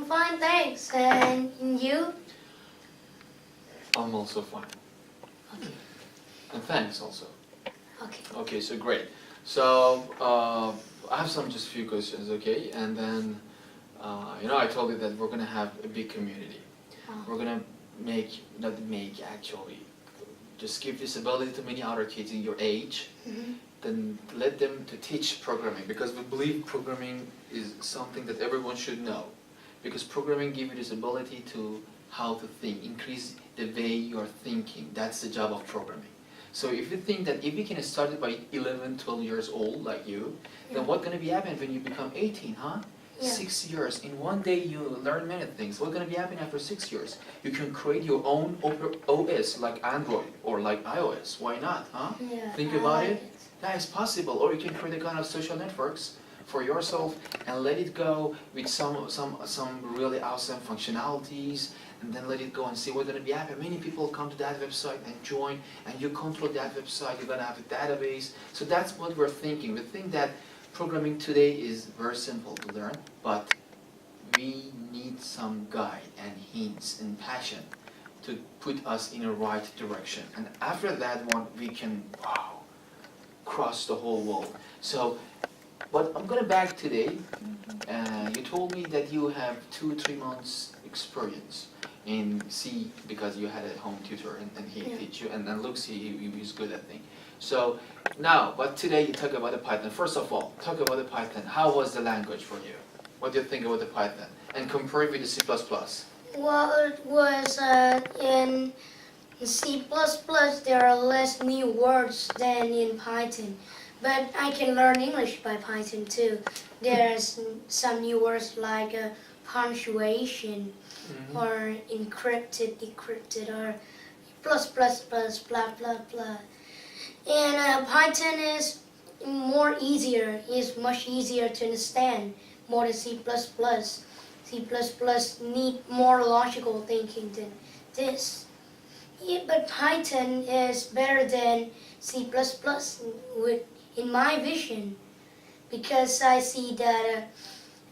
fine, thanks. And you? I'm also fine. Okay. And thanks also. Okay. Okay, so great. So I have some just few questions, okay? And then, I told you that we're gonna have a big community. We're gonna actually, just give this ability to many other kids in your age. Then let them to teach programming, because we believe programming is something that everyone should know. Because programming gives you this ability to how to think, increase the way you're thinking. That's the job of programming. So if you think that if you can start it by 11, 12 years old like you, then what's going to be happening when you become 18, huh? Yeah. 6 years. In one day you learn many things. What's going to be happening after 6 years? You can create your own OS like Android or like iOS. Why not, huh? Yeah, Think I about like it. That is possible. Or you can create a kind of social networks for yourself and let it go with some really awesome functionalities, and then let it go and see what's going to be happening. Many people come to that website and join, and you control that website. You're going to have a database. So that's what we're thinking. We think that programming today is very simple to learn, but we need some guide and hints and passion to put us in the right direction. And after that one, we can, cross the whole world. So, but I'm going back today. You told me that you have 2-3 months experience in C because you had a home tutor and he teach you, and then Luke, he was good at things. So now, but today you talk about the Python. First of all, talk about the Python. How was the language for you? What do you think about the Python? And compare it with the C++. Well, it was in C++, there are less new words than in Python. But I can learn English by Python too. There's some new words like punctuation or decrypted, or plus, blah, blah, blah. And Python is much easier to understand, more than C++. C++ need more logical thinking than this. Yeah, but Python is better than C++ in my vision, because I see that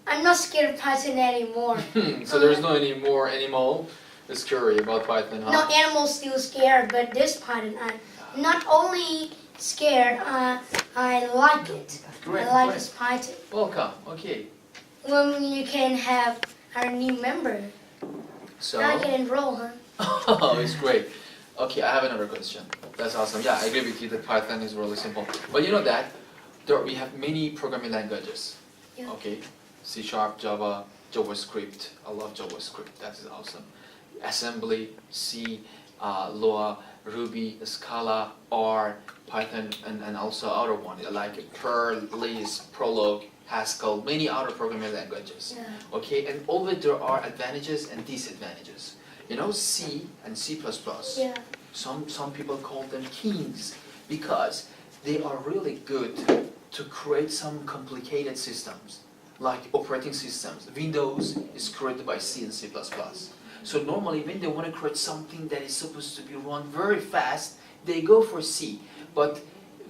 I'm not scared of Python anymore. So there's no anymore animal scary about Python, huh? No, animals still scared, but this Python, I'm not only scared, I like it. Great, I like great. this Python. Welcome, okay. When you can have our new member, So, now I can enroll, huh? oh, it's great. Okay, I have another question. That's awesome. Yeah, I agree with you that Python is really simple. But you know that we have many programming languages. Yeah. Okay, C#, Java, JavaScript. I love JavaScript. That is awesome. Assembly, C, Lua, Ruby, Scala, R, Python, and also other one like Perl, Lisp, Prolog, Haskell, many other programming languages. Yeah. Okay, and always there are advantages and disadvantages. You know, C and C++. Yeah. Some people call them kings because they are really good to create some complicated systems, like operating systems. Windows is created by C and C++. So normally when they want to create something that is supposed to be run very fast, they go for C. But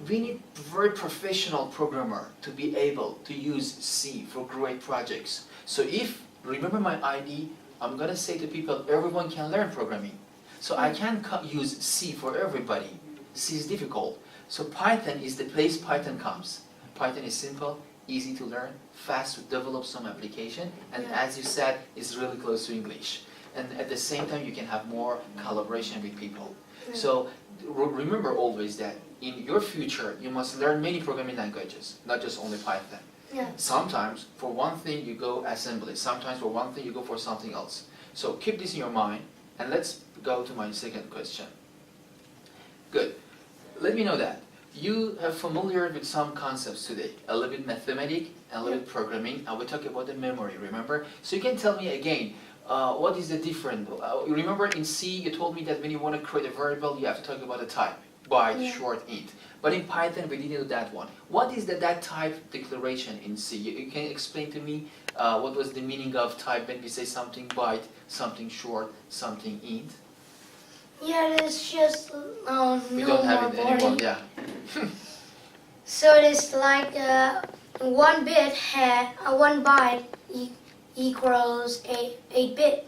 we need very professional programmer to be able to use C for great projects. So if, remember my ID, I'm going to say to people, everyone can learn programming. So I can't use C for everybody. C is difficult. So Python is the place Python comes. Python is simple, easy to learn, fast to develop some application, and as you said, it's really close to English. And at the same time, you can have more collaboration with people. So remember always that in your future, you must learn many programming languages, not just only Python. Yeah. Sometimes, for one thing, you go assembly. Sometimes, for one thing, you go for something else. So keep this in your mind, and let's go to my second question. Good. Let me know that. You are familiar with some concepts today, a little bit mathematics, a little bit programming, and we talk about the memory, remember? So you can tell me again, what is the difference? Remember in C, you told me that when you want to create a variable, you have to talk about a type, byte, short, int. But in Python, we didn't do that one. What is that type declaration in C? You can explain to me what was the meaning of type when we say something byte, something short, something int? Yeah, it's just We don't have it anymore, yeah. So it is like one byte. equals 8-bit.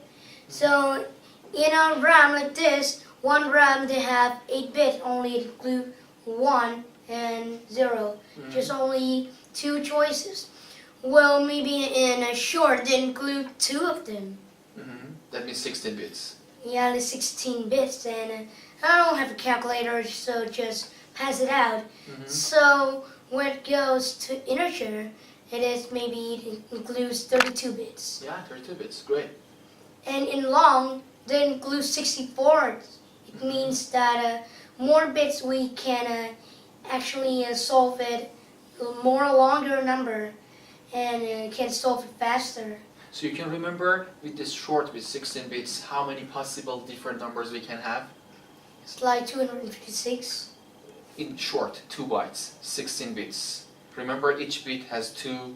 So in a RAM like this, one RAM they have 8-bit, only include 1 and 0. Just only 2 choices. Well, maybe in a short they include 2 of them. That means 16 bits. Yeah, the 16 bits, and I don't have a calculator, so just pass it out. So when it goes to integer, it includes 32 bits. Yeah, 32 bits, great. And in long, they include 64. It means that more bits we can actually solve it more longer number, and can solve it faster. So you can remember with this short, with 16 bits, how many possible different numbers we can have? It's like 256. In short, 2 bytes, 16 bits. Remember each bit has 2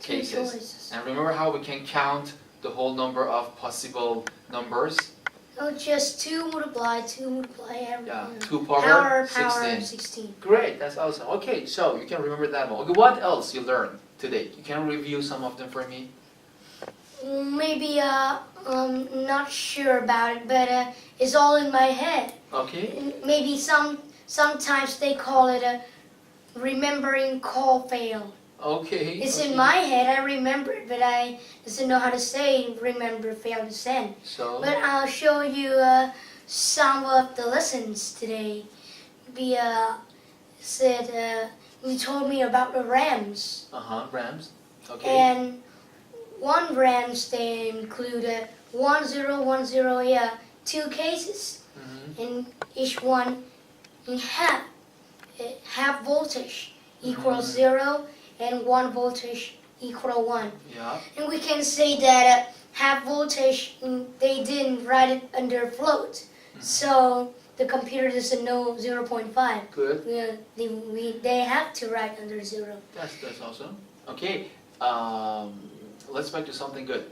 cases. Choices. And remember how we can count the whole number of possible numbers? Oh, just 2 multiply everything. Yeah, 2 power 16. Great, that's awesome. Okay, so you can remember that one. Okay, what else you learned today? You can review some of them for me? Maybe not sure about it, but it's all in my head. Okay. Maybe sometimes they call it a remembering call fail. Okay. It's okay. in my head. I remember it, but I doesn't know how to say remember fail to send. So. But I'll show you some of the lessons today. Maybe you told me about the RAMs. RAMs. Okay. And one RAMs they include 1010, yeah, 2 cases. And each one half voltage equals 0 and 1 voltage equal 1. Yeah. And we can say that half voltage, they didn't write it under float. So the computer doesn't know 0.5. Good. They have to write under 0. That's awesome. Okay. Let's back to something good.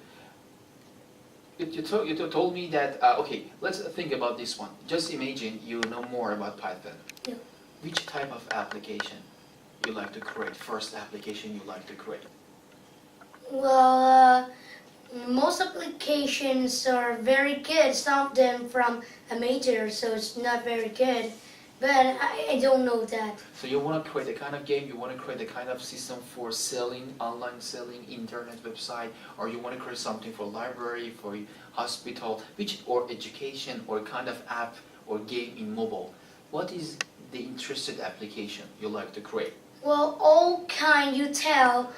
You told me that, okay, let's think about this one. Just imagine you know more about Python. Yeah. Which type of application you like to create? First application you like to create? Well, most applications are very good. Some of them from a major, so it's not very good. But I don't know that. So you want to create a kind of game, you want to create a kind of system for selling, online selling, internet website, or you want to create something for library, for hospital, or education, or kind of app or game in mobile. What is the interested application you like to create? Well, all kind you tell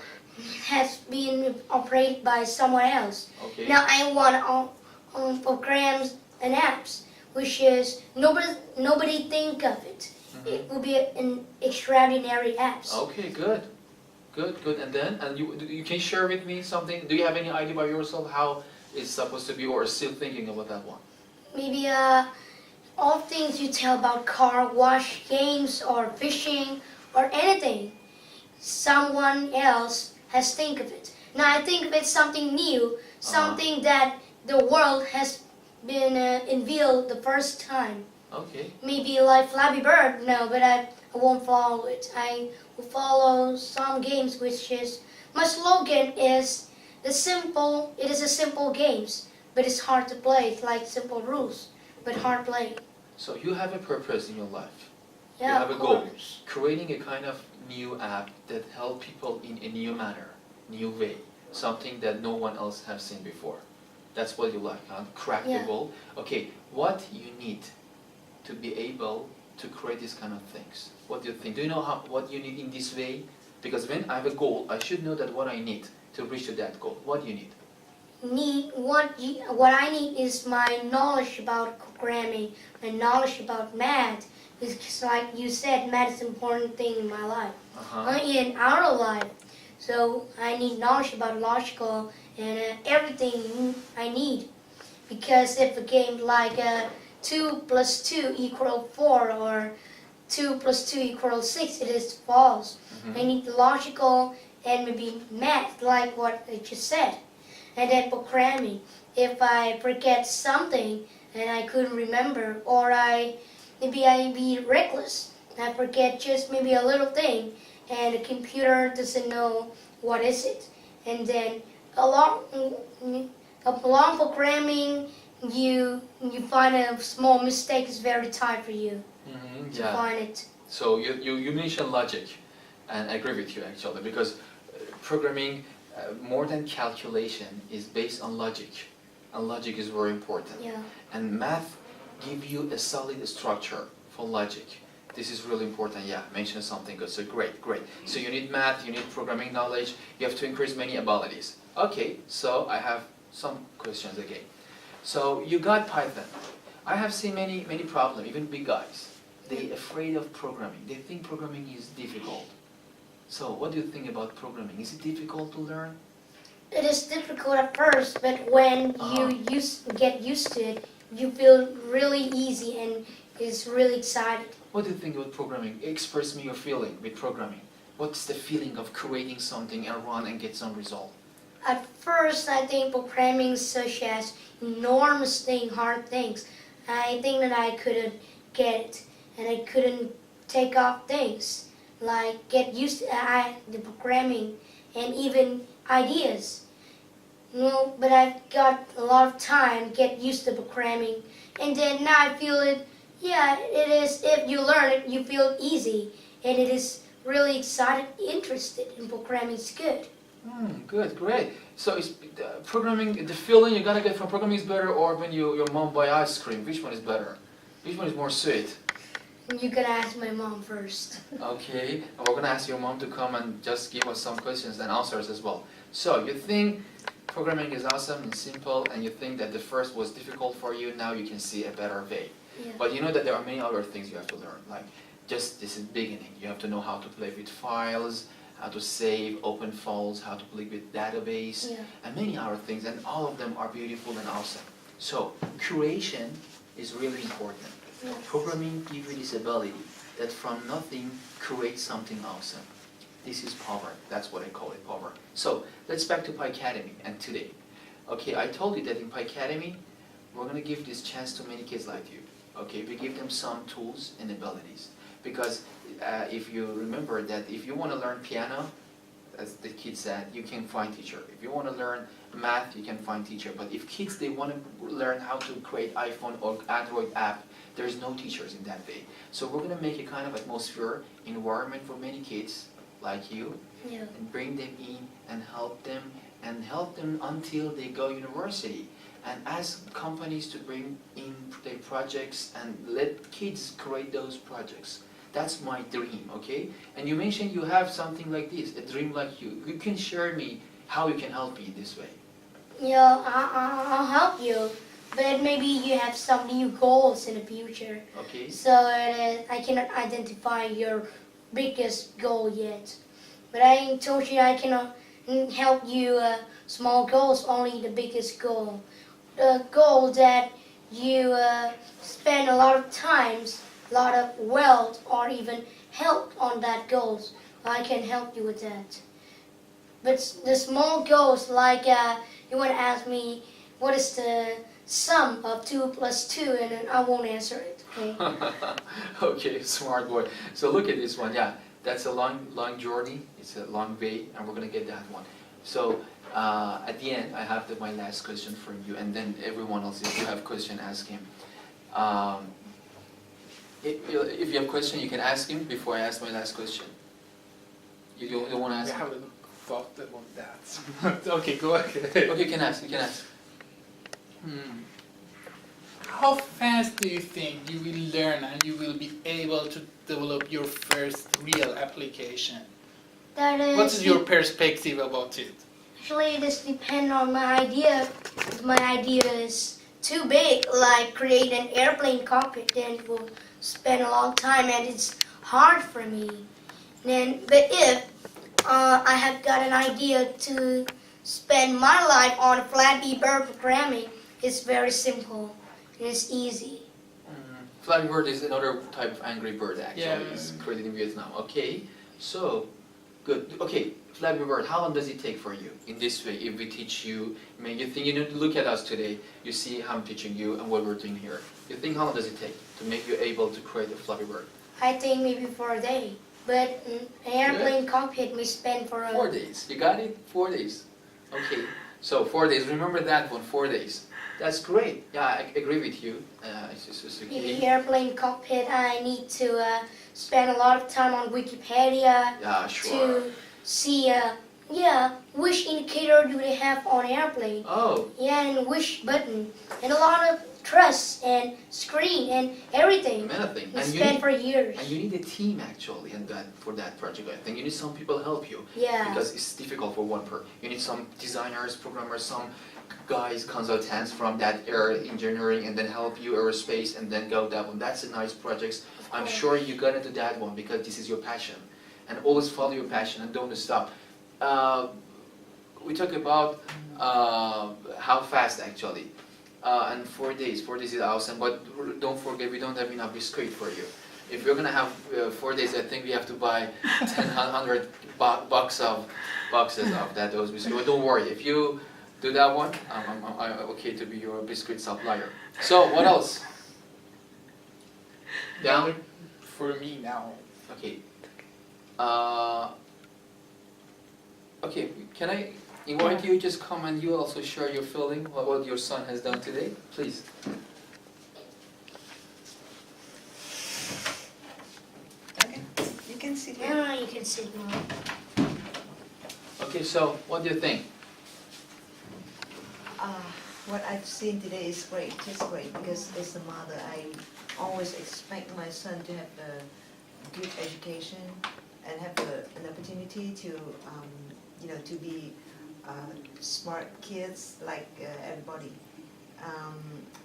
has been operated by someone else. Okay. Now I want programs and apps, which is nobody think of it. It will be an extraordinary apps. Okay, good. And then, you can share with me something. Do you have any idea by yourself how it's supposed to be, or still thinking about that one? Maybe all things you tell about car wash games or fishing or anything. Someone else has think of it. Now I think of it something new, something that the world has been unveiled the first time. Okay. Maybe like Flappy Bird, no, but I won't follow it. I will follow some games, which is, my slogan is, it is a simple games, but it's hard to play. It's like simple rules, but hard playing. So you have a purpose in your life. Yeah, you have a goal. course. Creating a kind of new app that help people in a new manner, new way, something that no one else has seen before. That's what you like, huh? Crack the goal. Okay, what you need to be able to create these kind of things? What do you think? Do you know what you need in this way? Because when I have a goal, I should know that what I need to reach to that goal. What do you need? What I need is my knowledge about programming, my knowledge about math. Because like you said, math is an important thing in my life, in our life. So I need knowledge about logical and everything I need. Because if a game like 2 plus 2 equals 4 or 2 plus 2 equals 6, it is false. I need logical and maybe math, like what I just said. And then programming. If I forget something and I couldn't remember, or maybe I be reckless, I forget just maybe a little thing, and the computer doesn't know what is it. And then along programming, you find a small mistake is very tight for you to Yeah. find it. So you mentioned logic, and I agree with you actually, because programming, more than calculation, is based on logic, and logic is very important. Yeah. And math give you a solid structure for logic. This is really important. Yeah, mention something good. So great. So you need math, you need programming knowledge, you have to increase many abilities. Okay, so I have some questions again. So you got Python. I have seen many problems, even big guys. They afraid of programming. They think programming is difficult. So what do you think about programming? Is it difficult to learn? It is difficult at first, but when you get used to it, you feel really easy and is really excited. What do you think about programming? Express me your feeling with programming. What's the feeling of creating something and run and get some result? At first, I think programming such as enormous hard things. I think that I couldn't get it, and I couldn't take off things, like get used to the programming and even ideas. No, but I've got a lot of time to get used to programming, and then now I feel it. Yeah, it is. If you learn it, you feel easy, and it is really excited, interested in programming. It's good. Good, great. So is programming, the feeling you're gonna get from programming is better, or when your mom buy ice cream? Which one is better? Which one is more sweet? You're gonna ask my mom first. Okay, and we're gonna ask your mom to come and just give us some questions and answers as well. So you think programming is awesome and simple, and you think that the first was difficult for you, now you can see a better way. Yeah. But you know that there are many other things you have to learn, like just this is beginning. You have to know how to play with files, how to save open files, how to play with database, and many other things, and all of them are beautiful and awesome. So creation is really important. Yes. Programming gives you this ability that from nothing create something awesome. This is power. That's what I call it, power. So let's back to PyCademy and today. Okay, I told you that in PyCademy, we're going to give this chance to many kids like you. Okay, we give them some tools and abilities. Because if you remember that if you want to learn piano, as the kid said, you can find teacher. If you want to learn math, you can find teacher. But if kids, they want to learn how to create iPhone or Android app, there's no teachers in that way. So we're going to make a kind of atmosphere, environment for many kids like you, and bring them in and help them until they go university. And ask companies to bring in their projects and let kids create those projects. That's my dream, okay? And you mentioned you have something like this, a dream like you. You can share me how you can help me in this way. Yeah, I'll help you, but maybe you have some new goals in the future. Okay. So I cannot identify your biggest goal yet. But I told you I cannot help you small goals, only the biggest goal. The goal that you spend a lot of times, a lot of wealth, or even help on that goals. I can help you with that. But the small goals, like you want to ask me, what is the sum of 2 plus 2, and then I won't answer it. Okay. Okay, smart boy. So look at this one. Yeah, that's a long journey. It's a long way, and we're gonna get that one. So at the end, I have my last question for you, and then everyone else, if you have question, ask him. If you have question, you can ask him before I ask my last question. You don't want to ask? I haven't thought about that. Okay, go ahead. Okay, you can ask. You can ask. How fast do you think you will learn and you will be able to develop your first real application? That is. What is your perspective about it? Actually, this depends on my idea. If my idea is too big, like create an airplane cockpit, then it will spend a long time and it's hard for me. But if I have got an idea to spend my life on Flappy Bird programming, it's very simple and it's easy. Flappy Bird is another type of angry bird, actually. Yeah. It's created in Vietnam. Okay, so good. Okay, Flappy Bird, how long does it take for you in this way? If we teach you, I mean, you think, look at us today, you see how I'm teaching you and what we're doing here. You think how long does it take to make you able to create a Flappy Bird? I think maybe for a day. But an airplane cockpit we spend for 4 days. You got it? 4 days. Okay, so 4 days. Remember that one, 4 days. That's great. Yeah, I agree with you. In the airplane cockpit, I need to spend a lot of time on Wikipedia Yeah, sure. to see, which indicator do they have on airplane. Oh, Yeah, and which button, and a lot of truss and screen and everything. anything. We spent for years. And you need a team actually, and for that project. I think you need some people to help you. Yeah. Because it's difficult for one person. You need some designers, programmers, some guys, consultants from that area, engineering, and then help you aerospace, and then go that one. That's a nice project. I'm sure you're gonna do that one because this is your passion, and always follow your passion and don't stop. We talk about how fast actually, and 4 days. 4 days is awesome, but don't forget we don't have enough biscuit for you. If you're gonna have 4 days, I think we have to buy 100 boxes of those biscuits. But don't worry, if you do that one, I'm okay to be your biscuit supplier. So what else? Down. For me now. Okay. Okay. Can I invite you? Just come and you also share your feeling what your son has done today, please. Okay, you can sit here. Yeah, you can sit more. Okay. So what do you think? What I've seen today is great, just great, because as a mother, I always expect my son to have a good education and have an opportunity to, to be smart kids like everybody.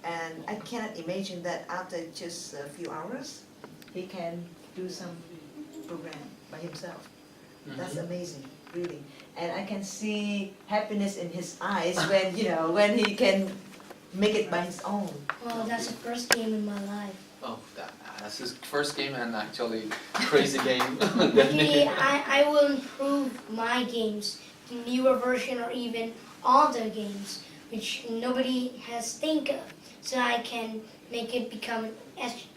And I cannot imagine that after just a few hours, he can do some program by himself. That's amazing, really. And I can see happiness in his eyes when, when he can make it by his own. Well, that's the first game in my life. Oh, that's his first game and actually crazy game. Okay, I will improve my games, the newer version or even older games, which nobody has think of, so I can make it become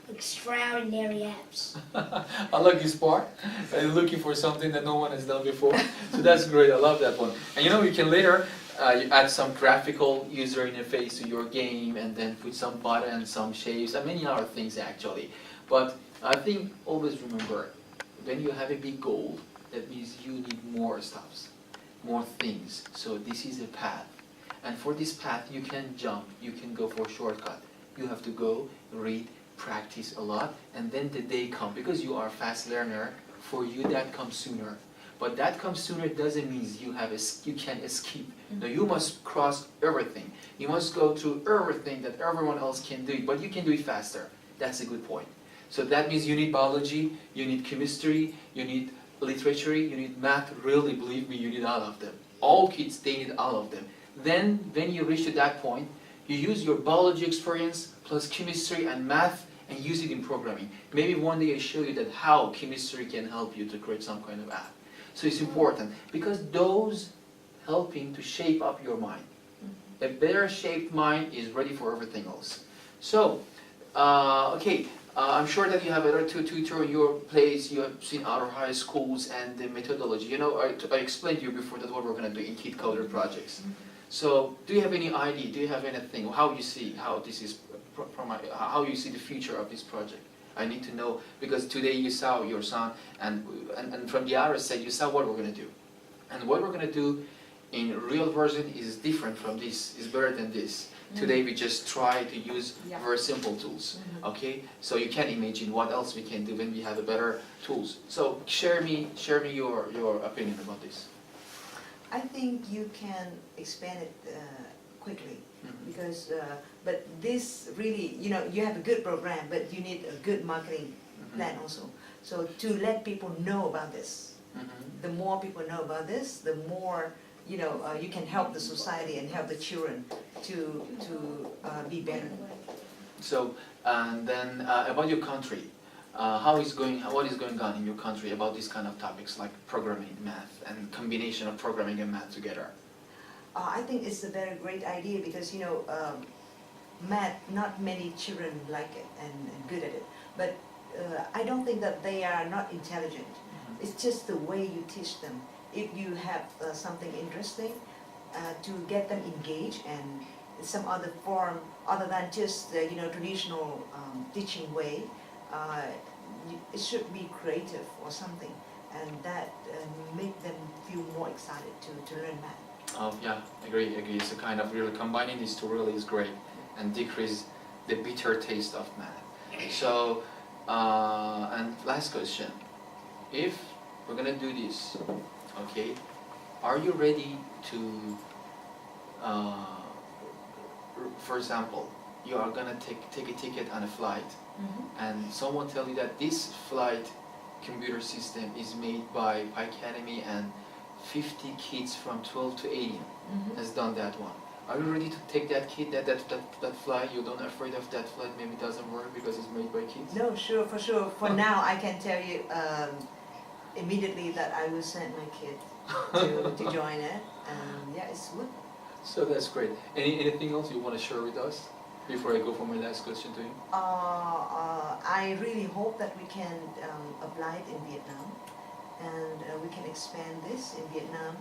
extraordinary apps. I like this part. I'm looking for something that no one has done before. So that's great. I love that one. And you can later you add some graphical user interface to your game and then put some buttons, some shapes, and many other things actually. But I think always remember, when you have a big goal, that means you need more stuffs, more things. So this is a path. And for this path, you can jump, you can go for a shortcut. You have to go, read, practice a lot, and then the day comes. Because you are a fast learner, for you that comes sooner. But that comes sooner doesn't mean you can escape. No, you must cross everything. You must go through everything that everyone else can do, but you can do it faster. That's a good point. So that means you need biology, you need chemistry, you need literature, you need math. Really, believe me, you need all of them. All kids, they need all of them. Then, when you reach to that point, you use your biology experience plus chemistry and math and use it in programming. Maybe one day I show you that how chemistry can help you to create some kind of app. So it's important because those helping to shape up your mind. A better shaped mind is ready for everything else. So, I'm sure that you have other tutor in your place, you have seen other high schools and the methodology. I explained to you before that what we're going to do in KidCoder projects. So, do you have any idea, do you have anything, how you see how this is, how you see the future of this project? I need to know, because today you saw your son, and from the other side you saw what we're going to do. And what we're going to do in real version is different from this, is better than this. Today we just try to use very simple tools, okay? So you can imagine what else we can do when we have a better tools. So share me your opinion about this. I think you can expand it quickly because, but this really, you have a good program, but you need a good marketing plan also. So to let people know about this, the more people know about this, the more you can help the society and help the children to be better. So, and then about your country, what is going on in your country about these kind of topics like programming, math, and combination of programming and math together? I think it's a very great idea because math, not many children like it and good at it, but I don't think that they are not intelligent. It's just the way you teach them. If you have something interesting, to get them engaged and some other form other than just the traditional teaching way. It should be creative or something, and that make them feel more excited to learn math. Yeah, agree. So kind of really combining these two really is great and decrease the bitter taste of math. So, and last question, if we're gonna do this, okay, are you ready to, for example, you are gonna take a ticket on a flight, and someone tell you that this flight computer system is made by PyCademy and 50 kids from 12 to 18 has done that one. Are you ready to take that kid, that flight? You don't afraid of that flight maybe doesn't work because it's made by kids? No, sure, for sure. For now, I can tell you immediately that I will send my kid to join it, and yeah, it's good. So that's great. Anything else you want to share with us before I go for my last question to you? I really hope that we can apply it in Vietnam, and we can expand this in Vietnam,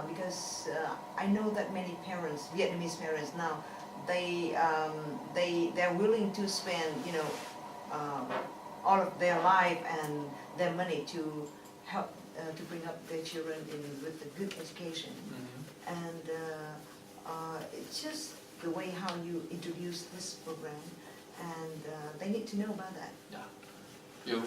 because I know that many parents, Vietnamese parents now, they're willing to spend all of their life and their money to help to bring up their children with a good education, and it's just the way how you introduce this program, and they need to know about that. Yeah,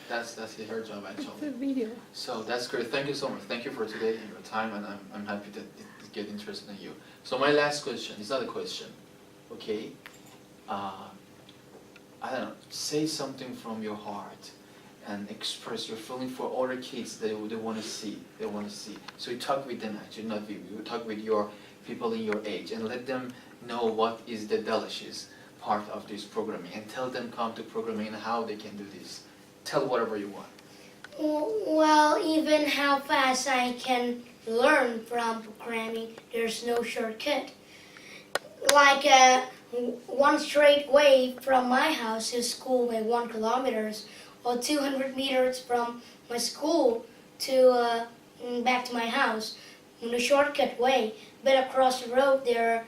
that's her job actually. So that's great. Thank you so much. Thank you for today and your time, and I'm happy that it get interested in you. So my last question is not a question, okay? I don't know. Say something from your heart and express your feeling for other kids that they want to see. They want to see. So you talk with them actually, not with you. You talk with your people in your age and let them know what is the delicious part of this programming and tell them come to programming and how they can do this. Tell whatever you want. Well, even how fast I can learn from programming, there's no shortcut. Like one straight way from my house to school by 1 kilometers, or 200 meters from my school to back to my house, in a shortcut way. But across the road there are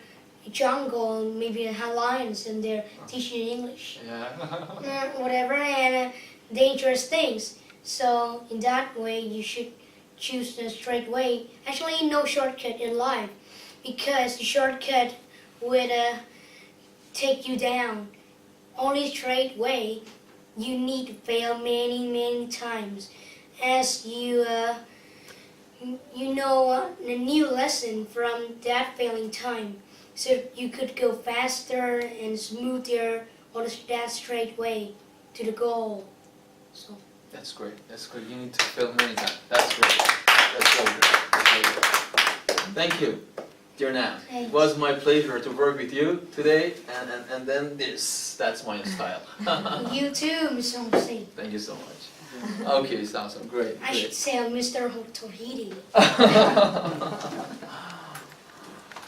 jungle, maybe lions, and they're teaching English. Yeah. Whatever, and dangerous things. So in that way, you should choose the straight way. Actually, no shortcut in life, because the shortcut would take you down. Only straight way, you need to fail many times, as you know a new lesson from that failing time. So you could go faster and smoother on that straight way to the goal. So That's great. That's great. You need to fail many times. That's great. That's so great. That's so great. Thank you, dear Nam. It was my pleasure to work with you today, and then this. That's my style. you too, Mr. Hossein. Thank you so much. Okay, it's awesome. Great. I should say Mr. Tohidi.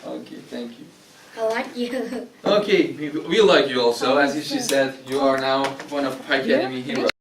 Okay, thank you. I like you. Okay, we like you also. As she said, you are now one of PyCademy heroes.